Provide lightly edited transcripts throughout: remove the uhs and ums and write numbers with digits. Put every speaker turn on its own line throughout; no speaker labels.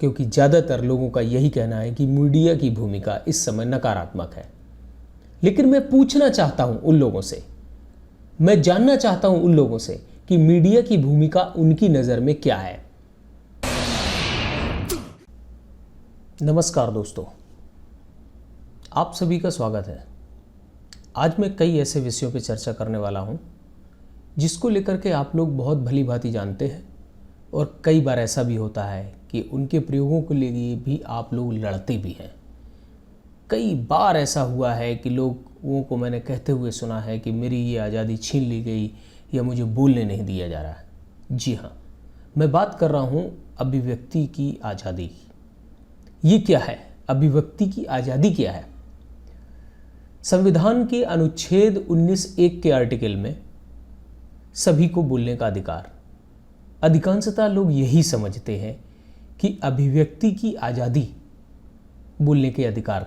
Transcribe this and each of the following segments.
क्योंकि ज़्यादातर लोगों का यही कहना है कि मीडिया की भूमिका इस समय नकारात्मक है। लेकिन मैं पूछना चाहता हूं उन लोगों से, मैं जानना चाहता हूं उन लोगों से कि मीडिया की भूमिका उनकी नज़र में क्या है। नमस्कार दोस्तों, आप सभी का स्वागत है। आज मैं कई ऐसे विषयों पर चर्चा करने वाला हूं जिसको लेकर के आप लोग बहुत भली भांति जानते हैं, और कई बार ऐसा भी होता है कि उनके प्रयोगों के लिए भी आप लोग लड़ते भी हैं। कई बार ऐसा हुआ है कि लोगों को मैंने कहते हुए सुना है कि मेरी ये आज़ादी छीन ली गई या मुझे बोलने नहीं दिया जा रहा है। जी हाँ, मैं बात कर रहा हूँ अभिव्यक्ति की आज़ादी की। ये क्या है? अभिव्यक्ति की आज़ादी क्या है? संविधान के अनुच्छेद 19(1) के आर्टिकल में सभी को बोलने का अधिकार। अधिकांशतः लोग यही समझते हैं कि अभिव्यक्ति की आज़ादी बोलने के अधिकार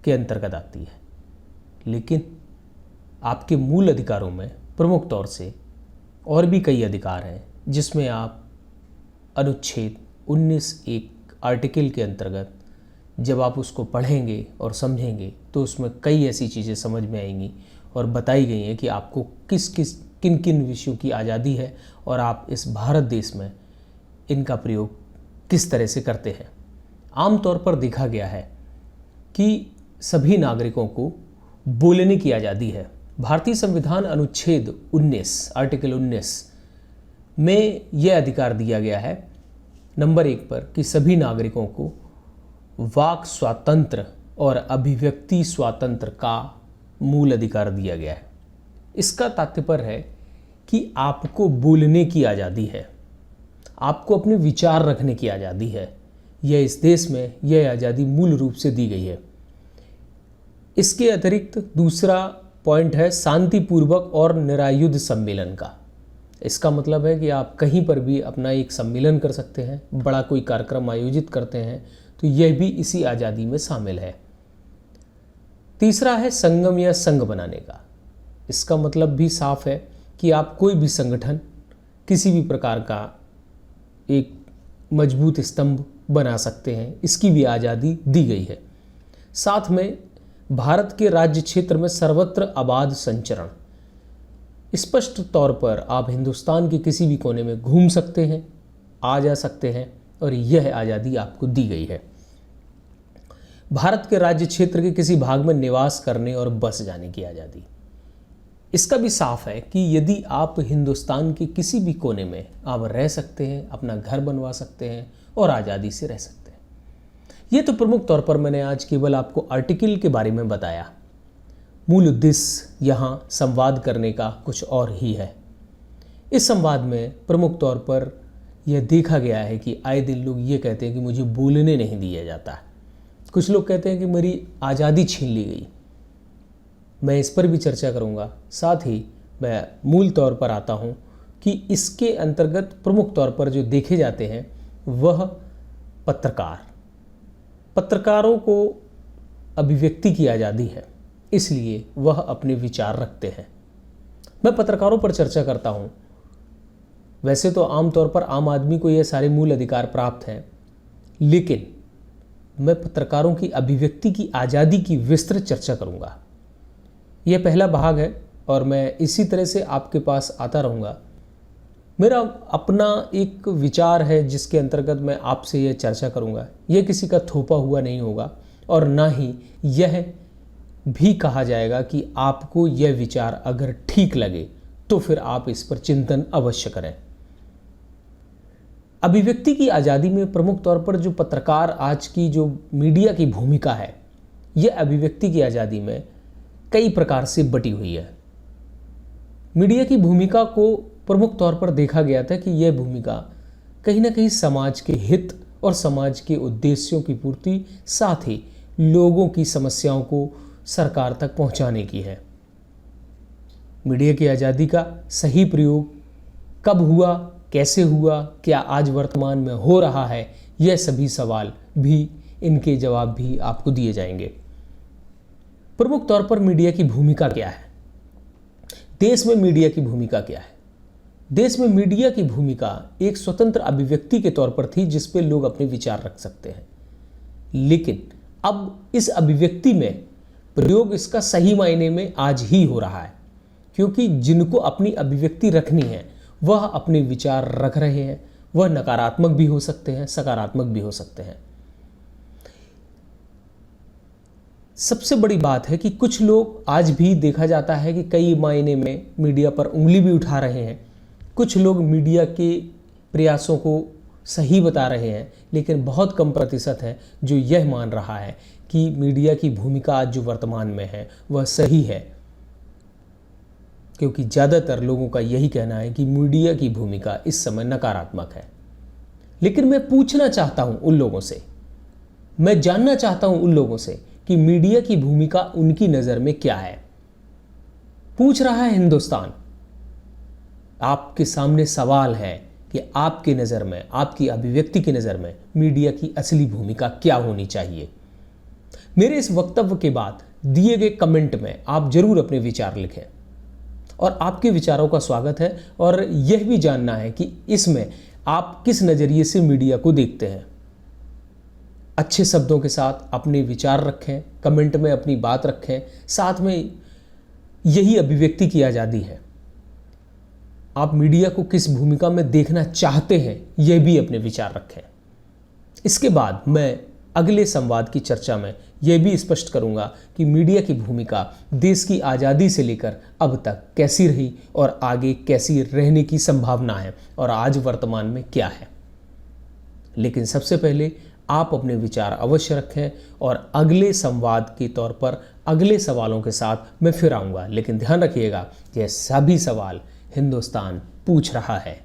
के अंतर्गत आती है, लेकिन आपके मूल अधिकारों में प्रमुख तौर से और भी कई अधिकार हैं जिसमें आप अनुच्छेद 19(1) आर्टिकल के अंतर्गत जब आप उसको पढ़ेंगे और समझेंगे तो उसमें कई ऐसी चीज़ें समझ में आएंगी और बताई गई हैं कि आपको किन किन विषयों की आज़ादी है और आप इस भारत देश में इनका प्रयोग किस तरह से करते हैं। आमतौर पर देखा गया है कि सभी नागरिकों को बोलने की आज़ादी है। भारतीय संविधान अनुच्छेद 19 आर्टिकल 19 में यह अधिकार दिया गया है नंबर 1 पर कि सभी नागरिकों को वाक स्वातंत्र्य और अभिव्यक्ति स्वातंत्र्य का मूल अधिकार दिया गया है। इसका तात्पर्य है कि आपको बोलने की आज़ादी है, आपको अपने विचार रखने की आज़ादी है। यह इस देश में यह आज़ादी मूल रूप से दी गई है। इसके अतिरिक्त दूसरा पॉइंट है शांतिपूर्वक और निरायुध सम्मेलन का। इसका मतलब है कि आप कहीं पर भी अपना एक सम्मेलन कर सकते हैं, बड़ा कोई कार्यक्रम आयोजित करते हैं तो यह भी इसी आज़ादी में शामिल है। तीसरा है संगम या संघ बनाने का। इसका मतलब भी साफ है कि आप कोई भी संगठन, किसी भी प्रकार का एक मजबूत स्तंभ बना सकते हैं, इसकी भी आज़ादी दी गई है। साथ में भारत के राज्य क्षेत्र में सर्वत्र आबाद संचरण। स्पष्ट तौर पर आप हिंदुस्तान के किसी भी कोने में घूम सकते हैं, आ जा सकते हैं, और यह आज़ादी आपको दी गई है। भारत के राज्य क्षेत्र के किसी भाग में निवास करने और बस जाने की आज़ादी। इसका भी साफ है कि यदि आप हिंदुस्तान के किसी भी कोने में आप रह सकते हैं, अपना घर बनवा सकते हैं और आज़ादी से रह सकते हैं। ये तो प्रमुख तौर पर मैंने आज केवल आपको आर्टिकल के बारे में बताया। मूल उद्देश्य यहाँ संवाद करने का कुछ और ही है। इस संवाद में प्रमुख तौर पर यह देखा गया है कि आए दिन लोग ये कहते हैं कि मुझे बोलने नहीं दिया जाता। कुछ लोग कहते हैं कि मेरी आज़ादी छीन ली गई। मैं इस पर भी चर्चा करूंगा। साथ ही मैं मूल तौर पर आता हूं कि इसके अंतर्गत प्रमुख तौर पर जो देखे जाते हैं वह पत्रकारों को अभिव्यक्ति की आज़ादी है, इसलिए वह अपने विचार रखते हैं। मैं पत्रकारों पर चर्चा करता हूं। वैसे तो आमतौर पर आम आदमी को यह सारे मूल अधिकार प्राप्त हैं, लेकिन मैं पत्रकारों की अभिव्यक्ति की आज़ादी की विस्तृत चर्चा करूंगा। यह पहला भाग है और मैं इसी तरह से आपके पास आता रहूँगा। मेरा अपना एक विचार है जिसके अंतर्गत मैं आपसे यह चर्चा करूँगा। यह किसी का थोपा हुआ नहीं होगा और ना ही यह भी कहा जाएगा कि आपको यह विचार अगर ठीक लगे तो फिर आप इस पर चिंतन अवश्य करें। अभिव्यक्ति की आज़ादी में प्रमुख तौर पर जो पत्रकार आज की जो मीडिया की भूमिका है, यह अभिव्यक्ति की आज़ादी में कई प्रकार से बटी हुई है। मीडिया की भूमिका को प्रमुख तौर पर देखा गया था कि यह भूमिका कहीं ना कहीं समाज के हित और समाज के उद्देश्यों की पूर्ति, साथ ही लोगों की समस्याओं को सरकार तक पहुंचाने की है। मीडिया की आज़ादी का सही प्रयोग कब हुआ, कैसे हुआ, क्या आज वर्तमान में हो रहा है, यह सभी सवाल भी, इनके जवाब भी आपको दिए जाएंगे। प्रमुख तौर पर मीडिया की भूमिका क्या है? देश में मीडिया की भूमिका क्या है? देश में मीडिया की भूमिका एक स्वतंत्र अभिव्यक्ति के तौर पर थी जिस पे लोग अपने विचार रख सकते हैं, लेकिन अब इस अभिव्यक्ति में प्रयोग इसका सही मायने में आज ही हो रहा है, क्योंकि जिनको अपनी अभिव्यक्ति रखनी है वह अपने विचार रख रहे हैं। वह नकारात्मक भी हो सकते हैं, सकारात्मक भी हो सकते हैं। सबसे बड़ी बात है कि कुछ लोग आज भी देखा जाता है कि कई मायने में मीडिया पर उंगली भी उठा रहे हैं। कुछ लोग मीडिया के प्रयासों को सही बता रहे हैं, लेकिन बहुत कम प्रतिशत है जो यह मान रहा है कि मीडिया की भूमिका आज जो वर्तमान में है वह सही है, क्योंकि ज़्यादातर लोगों का यही कहना है कि मीडिया की भूमिका इस समय नकारात्मक है। लेकिन मैं पूछना चाहता हूं उन लोगों से, मैं जानना चाहता हूं उन लोगों से कि मीडिया की भूमिका उनकी नज़र में क्या है। पूछ रहा है हिंदुस्तान। आपके सामने सवाल है कि आपकी नज़र में, आपकी अभिव्यक्ति की नज़र में मीडिया की असली भूमिका क्या होनी चाहिए। मेरे इस वक्तव्य के बाद दिए गए कमेंट में आप जरूर अपने विचार लिखें, और आपके विचारों का स्वागत है। और यह भी जानना है कि इसमें आप किस नज़रिए से मीडिया को देखते हैं। अच्छे शब्दों के साथ अपने विचार रखें, कमेंट में अपनी बात रखें। साथ में यही अभिव्यक्ति की आज़ादी है। आप मीडिया को किस भूमिका में देखना चाहते हैं, यह भी अपने विचार रखें। इसके बाद मैं अगले संवाद की चर्चा में यह भी स्पष्ट करूंगा कि मीडिया की भूमिका देश की आज़ादी से लेकर अब तक कैसी रही और आगे कैसी रहने की संभावना है और आज वर्तमान में क्या है। लेकिन सबसे पहले आप अपने विचार अवश्य रखें, और अगले संवाद के तौर पर अगले सवालों के साथ मैं फिर आऊँगा। लेकिन ध्यान रखिएगा, यह सभी सवाल हिंदुस्तान पूछ रहा है।